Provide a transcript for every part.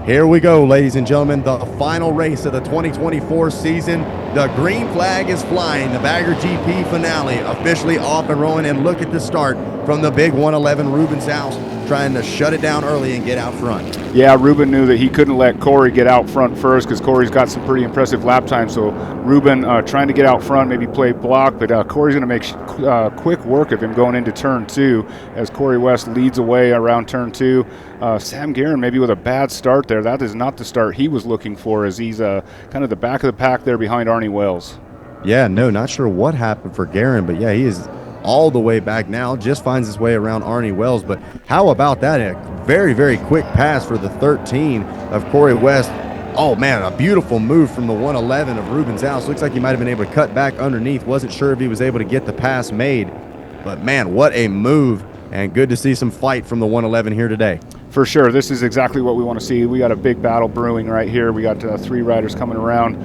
Here we go, ladies and gentlemen, the final race of the 2024 season. The green flag is flying. The Bagger GP finale officially off and rolling, and look at the start from the big 111 Ruben Saus, trying to shut it down early and get out front. Yeah, Ruben knew that he couldn't let Corey get out front first because Corey's got some pretty impressive lap time. So Ruben trying to get out front, maybe play block, but Corey's going to make quick work of him going into turn 2 as Corey West leads away around turn 2. Sam Guerin maybe with a bad start there. That is not the start he was looking for, as he's kind of the back of the pack there behind Arnie Wells. Yeah, no, not sure what happened for Guerin, but yeah, he is all the way back now, just finds his way around Arnie Wells. But how about that? A very, very quick pass for the 13 of Corey West. Oh, man, a beautiful move from the 111 of Ruben Saus. Looks like he might have been able to cut back underneath. Wasn't sure if he was able to get the pass made. But, man, what a move, and good to see some fight from the 111 here today. For sure, this is exactly what we want to see. We got a big battle brewing right here. We got 3 riders coming around.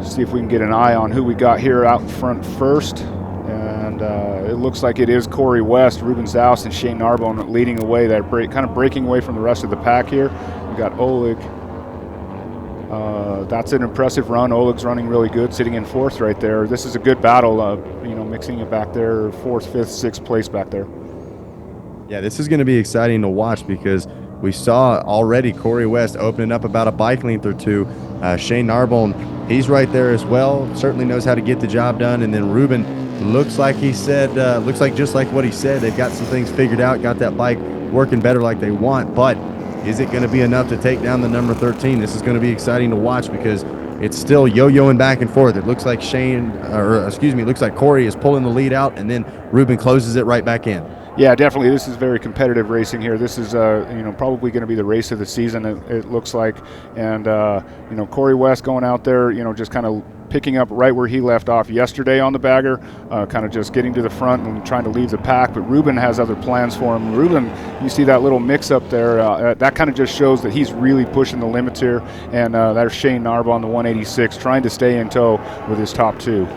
See if we can get an eye on who we got here out in front first. And it looks like it is Corey West, Ruben Saus, and Shane Narbonne leading away. They're kind of breaking away from the rest of the pack here. We got Oleg. That's an impressive run. Oleg's running really good, sitting in 4th right there. This is a good battle, mixing it back there, 4th, 5th, 6th place back there. Yeah, this is going to be exciting to watch because we saw already Corey West opening up about a bike length or 2. Shane Narbonne, he's right there as well. Certainly knows how to get the job done. And then Ruben, looks like he said, looks like just like what he said, they've got some things figured out, got that bike working better like they want. But is it going to be enough to take down the number 13? This is going to be exciting to watch because it's still yo-yoing back and forth. It looks like looks like Corey is pulling the lead out, and then Ruben closes it right back in. Yeah, definitely. This is very competitive racing here. This is, probably going to be the race of the season, it looks like. And, Corey West going out there, just kind of picking up right where he left off yesterday on the bagger, kind of just getting to the front and trying to leave the pack. But Ruben has other plans for him. Ruben, you see that little mix-up there. That kind of just shows that he's really pushing the limits here. And there's Shane Narbonne, the 186, trying to stay in tow with his top 2.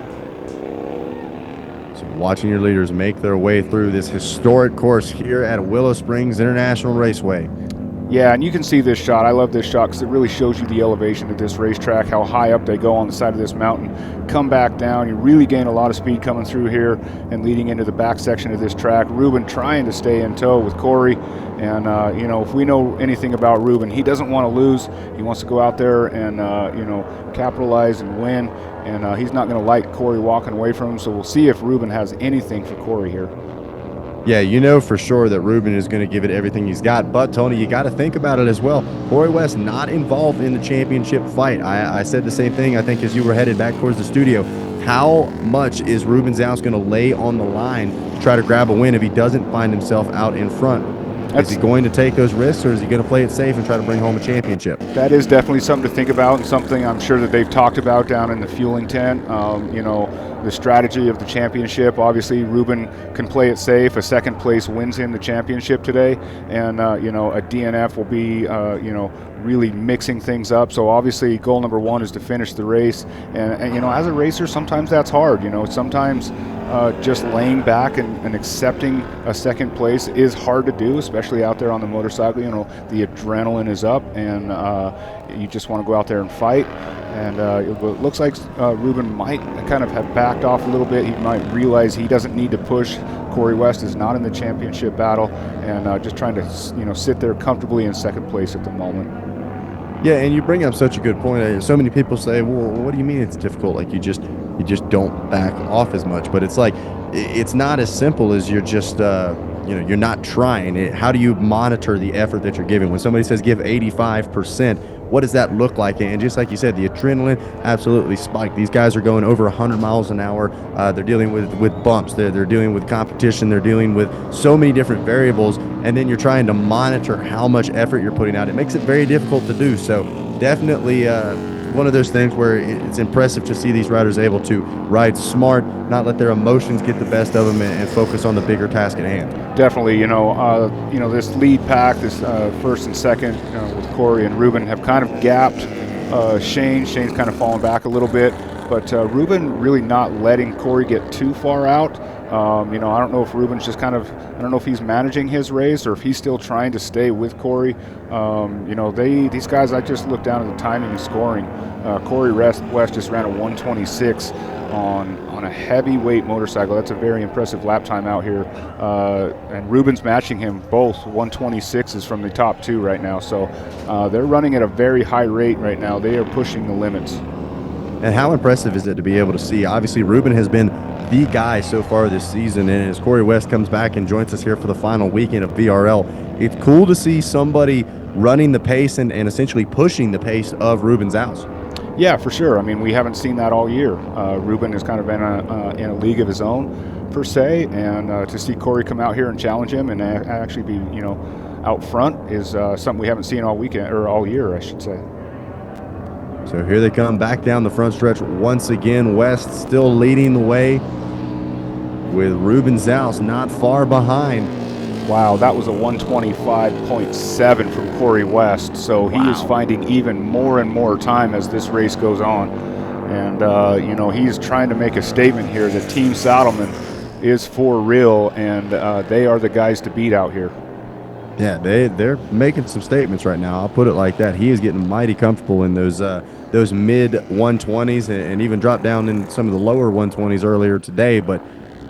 Watching your leaders make their way through this historic course here at Willow Springs International Raceway. Yeah, and you can see this shot. I love this shot because it really shows you the elevation of this racetrack, how high up they go on the side of this mountain. Come back down, you really gain a lot of speed coming through here and leading into the back section of this track. Ruben trying to stay in tow with Corey. And, if we know anything about Ruben, he doesn't want to lose. He wants to go out there and, capitalize and win. And he's not going to like Corey walking away from him. So we'll see if Ruben has anything for Corey here. Yeah, for sure that Ruben is going to give it everything he's got. But, Tony, you got to think about it as well. Corey West not involved in the championship fight. I said the same thing, I think, as you were headed back towards the studio. How much is Ruben Saus going to lay on the line to try to grab a win if he doesn't find himself out in front? Is he going to take those risks, or is he going to play it safe and try to bring home a championship? That is definitely something to think about, and something I'm sure that they've talked about down in the fueling tent. The strategy of the championship. Obviously, Ruben can play it safe. A second place wins him the championship today, and a DNF will be, really mixing things up. So obviously, goal number 1 is to finish the race. And as a racer, sometimes that's hard. Sometimes just laying back and accepting a second place is hard to do, especially out there on the motorcycle. The adrenaline is up, and you just want to go out there and fight. And it looks like Ruben might kind of have backed off a little bit. He might realize he doesn't need to push. Corey West is not in the championship battle, and just trying to sit there comfortably in second place at the moment. Yeah, and you bring up such a good point. So many people say, well, what do you mean it's difficult? Like you just don't back off as much. But it's like, it's not as simple as you're just, you're not trying. How do you monitor the effort that you're giving? When somebody says give 85%, what does that look like? And just like you said, the adrenaline absolutely spiked. These guys are going over 100 miles an hour. They're dealing with bumps. They're dealing with competition. They're dealing with so many different variables. And then you're trying to monitor how much effort you're putting out. It makes it very difficult to do. So definitely one of those things where it's impressive to see these riders able to ride smart, not let their emotions get the best of them, and focus on the bigger task at hand. Definitely, this lead pack, this first and second with Corey and Ruben have kind of gapped Shane. Shane's kind of fallen back a little bit. but Ruben really not letting Corey get too far out. I don't know if Ruben's just I don't know if he's managing his race or if he's still trying to stay with Corey. These guys, I just looked down at the timing and scoring. Corey West just ran a 126 on a heavyweight motorcycle. That's a very impressive lap time out here. And Ruben's matching him both 126s from the top two right now. So they're running at a very high rate right now. They are pushing the limits. And how impressive is it to be able to see? Obviously, Ruben has been the guy so far this season, and as Corey West comes back and joins us here for the final weekend of VRL, it's cool to see somebody running the pace and essentially pushing the pace of Ruben Zaus. Yeah, for sure. I mean, we haven't seen that all year. Ruben has kind of been in a league of his own, per se, and to see Corey come out here and challenge him and actually be, out front is something we haven't seen all weekend, or all year, I should say. So here they come back down the front stretch once again. West still leading the way with Ruben Zaus not far behind. Wow, that was a 125.7 from Corey West. So he is finding even more and more time as this race goes on. And, he's trying to make a statement here that Team Saddlemen is for real, and they are the guys to beat out here. Yeah, they're making some statements right now. I'll put it like that. He is getting mighty comfortable in those mid 120s and even dropped down in some of the lower 120s earlier today. But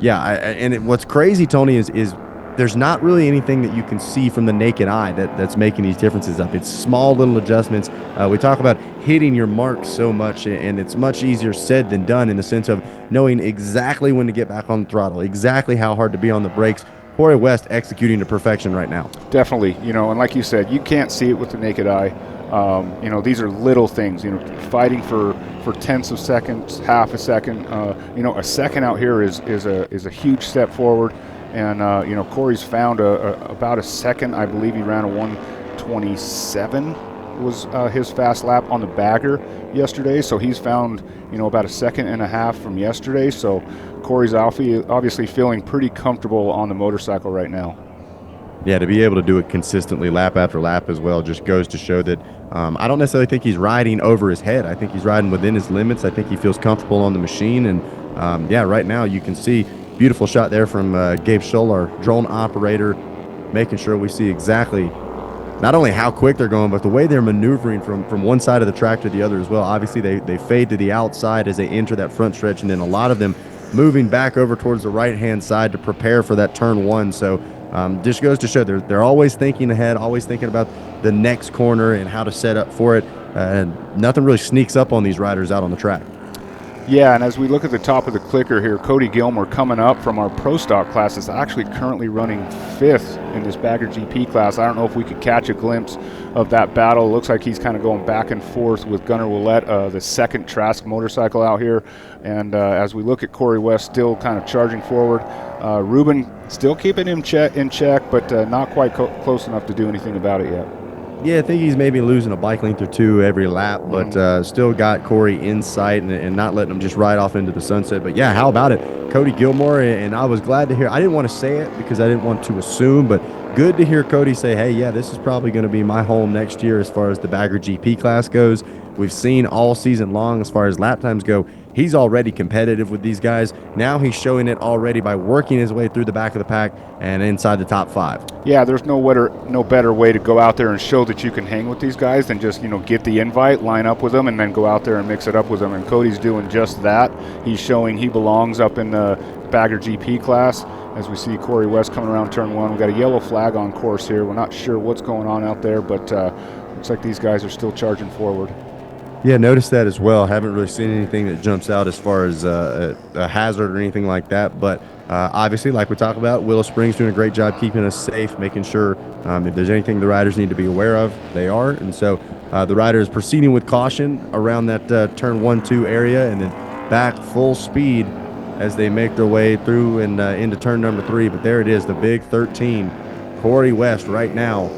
yeah, what's crazy, Tony, is there's not really anything that you can see from the naked eye that's making these differences up. It's small little adjustments. We talk about hitting your mark so much, and it's much easier said than done in the sense of knowing exactly when to get back on the throttle, exactly how hard to be on the brakes. Corey West executing to perfection right now. Definitely, and like you said, you can't see it with the naked eye. These are little things, fighting for tenths of seconds, half a second. A second out here is a huge step forward. And, Corey's found about a second. I believe he ran a 127 was his fast lap on the bagger yesterday. So he's found, about a second and a half from yesterday. So Corey's obviously feeling pretty comfortable on the motorcycle right now. Yeah, to be able to do it consistently lap after lap as well just goes to show that I don't necessarily think he's riding over his head. I think he's riding within his limits. I think he feels comfortable on the machine. And, right now you can see beautiful shot there from Gabe Scholl, our drone operator, making sure we see exactly not only how quick they're going, but the way they're maneuvering from one side of the track to the other as well. Obviously, they fade to the outside as they enter that front stretch, and then a lot of them moving back over towards the right-hand side to prepare for that turn one. So just goes to show they're always thinking ahead, always thinking about the next corner and how to set up for it. And nothing really sneaks up on these riders out on the track. Yeah, and as we look at the top of the clicker here, Cody Gilmore coming up from our Pro Stock class is actually currently running 5th in this Bagger GP class. I don't know if we could catch a glimpse of that battle. It looks like he's kind of going back and forth with Gunnar Willett, the second Trask motorcycle out here. And as we look at Corey West still kind of charging forward, Ruben still keeping him in check, but not quite close enough to do anything about it yet. Yeah, I think he's maybe losing a bike length or two every lap, but still got Corey in sight and not letting him just ride off into the sunset. But yeah, how about it? Cody Gilmore, and I was glad to hear. I didn't want to say it because I didn't want to assume, but good to hear Cody say, hey, yeah, this is probably going to be my home next year as far as the Bagger GP class goes. We've seen all season long as far as lap times go. He's already competitive with these guys. Now he's showing it already by working his way through the back of the pack and inside the top 5. Yeah, there's no better way to go out there and show that you can hang with these guys than just, get the invite, line up with them, and then go out there and mix it up with them. And Cody's doing just that. He's showing he belongs up in the Bagger GP class. As we see Corey West coming around turn 1. We've got a yellow flag on course here. We're not sure what's going on out there, but looks like these guys are still charging forward. Yeah, noticed that as well. Haven't really seen anything that jumps out as far as a hazard or anything like that. But obviously, like we talked about, Willow Springs doing a great job keeping us safe, making sure if there's anything the riders need to be aware of, they are. And so the riders proceeding with caution around that turn 1-2 area, and then back full speed as they make their way through and into turn number 3. But there it is, the big 13. Corey West right now.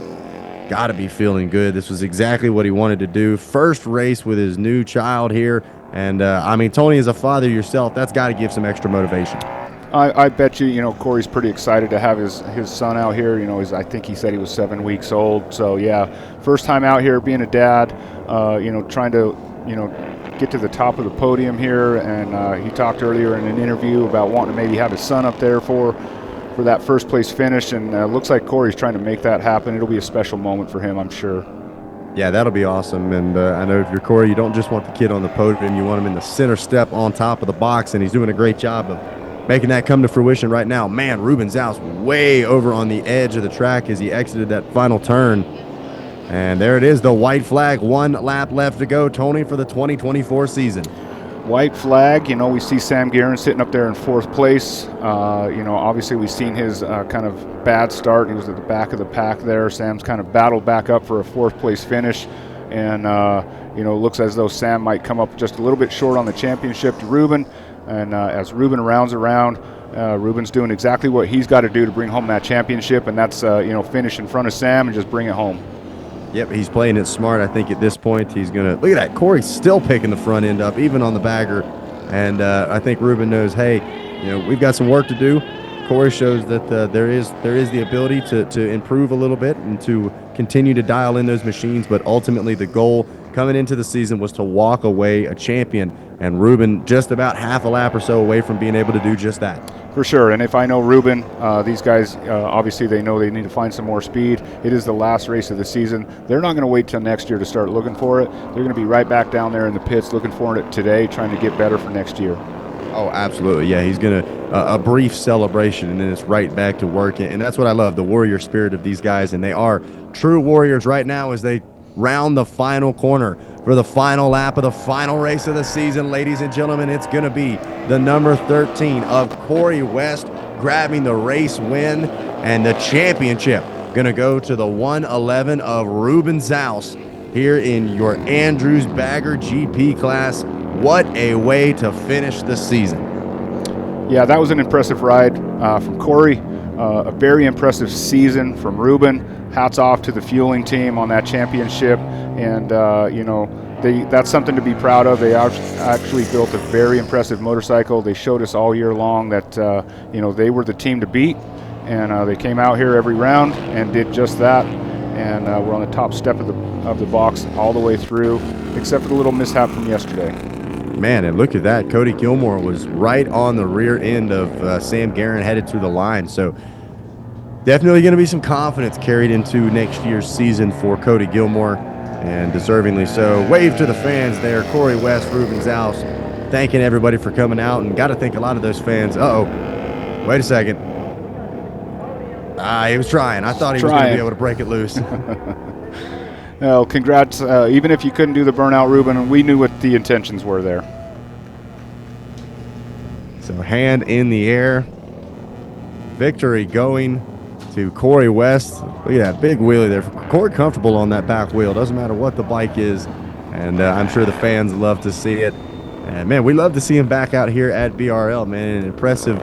Got to be feeling good. This was exactly what he wanted to do. First race with his new child here. And, Tony, as a father yourself, that's got to give some extra motivation. I bet you, Corey's pretty excited to have his son out here. I think he said he was 7 weeks old. So, yeah, first time out here being a dad, trying to, get to the top of the podium here, and he talked earlier in an interview about wanting to maybe have his son up there for that first place finish, and looks like Corey's trying to make that happen. It'll be a special moment for him, I'm sure. Yeah, that'll be awesome. And I know if you're Corey, you don't just want the kid on the podium, you want him in the center step on top of the box, and he's doing a great job of making that come to fruition right now. Man, Ruben Zaus way over on the edge of the track as he exited that final turn. And there it is, the white flag. 1 lap left to go, Tony, for the 2024 season. White flag, we see Sam Guerin sitting up there in 4th place. Obviously we've seen his kind of bad start. He was at the back of the pack there. Sam's kind of battled back up for a 4th place finish. And, looks as though Sam might come up just a little bit short on the championship to Ruben. And as Ruben rounds around, Ruben's doing exactly what he's got to do to bring home that championship, and that's, finish in front of Sam and just bring it home. Yep, he's playing it smart. I think at this point he's going to – look at that. Corey's still picking the front end up, even on the bagger. And I think Ruben knows, hey, we've got some work to do. Corey shows that there is the ability to improve a little bit and to continue to dial in those machines. But ultimately the goal coming into the season was to walk away a champion. And Ruben just about half a lap or so away from being able to do just that. For sure, and if I know Ruben, these guys, obviously they know they need to find some more speed. It is the last race of the season. They're not going to wait till next year to start looking for it. They're going to be right back down there in the pits looking for it today, trying to get better for next year. Oh, absolutely. Yeah, he's going to a brief celebration, and then it's right back to work. And that's what I love, the warrior spirit of these guys. And they are true warriors right now as they round the final corner for the final lap of the final race of the season. Ladies and gentlemen, it's going to be the number 13 of Corey West grabbing the race win, and the championship going to go to the 111 of Ruben Zaus here in your Andrews Bagger GP class. What a way to finish the season. Yeah, that was an impressive ride from Corey. A very impressive season from Ruben. Hats off to the fueling team on that championship, and that's something to be proud of. They actually built a very impressive motorcycle. They showed us all year long that they were the team to beat, and they came out here every round and did just that. And we're on the top step of the box all the way through, except for the little mishap from yesterday. Man, and look at that. Cody Gilmore was right on the rear end of Sam Guerin headed to the line. So definitely going to be some confidence carried into next year's season for Cody Gilmore, and deservingly so. Wave to the fans there. Corey West, Ruben Zaus, thanking everybody for coming out, and got to thank a lot of those fans. Wait a second. He was trying. I thought he was going to be able to break it loose. Well, congrats. Even if you couldn't do the burnout, Ruben, we knew what the intentions were there. So hand in the air. Victory going to Corey West. Look at that big wheelie there. Corey comfortable on that back wheel. Doesn't matter what the bike is. And I'm sure the fans love to see it. And, man, we love to see him back out here at BRL, man. An impressive,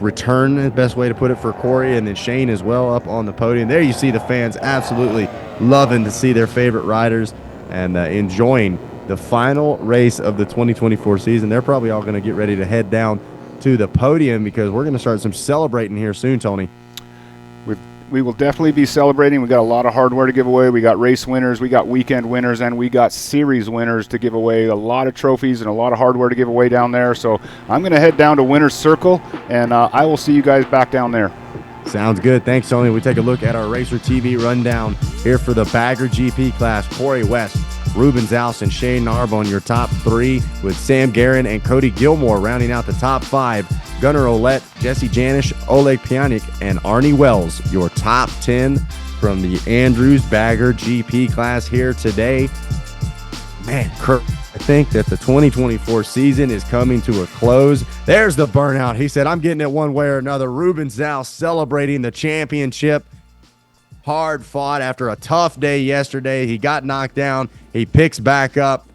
return, the best way to put it, for Corey, and then Shane as well up on the podium. There you see the fans absolutely loving to see their favorite riders and enjoying the final race of the 2024 season. They're probably all going to get ready to head down to the podium because we're going to start some celebrating here soon, Tony. We will definitely be celebrating. We got a lot of hardware to give away. We got race winners, we got weekend winners, and we got series winners to give away. A lot of trophies and a lot of hardware to give away down there. So I'm going to head down to Winner's Circle, and I will see you guys back down there. Sounds good. Thanks, Tony. We take a look at our Racer TV rundown here for the Bagger GP class. Corey West, Ruben Zaus, and Shane Narbonne, your top 3, with Sam Guerin and Cody Gilmore rounding out the top 5. Gunnar Olette, Jesse Janish, Oleg Pianik, and Arnie Wells, your top 10 from the Andrews Bagger GP class here today. Man, Kurt, I think that the 2024 season is coming to a close. There's the burnout. He said, I'm getting it one way or another. Ruben Zaus celebrating the championship. Hard fought after a tough day yesterday. He got knocked down. He picks back up.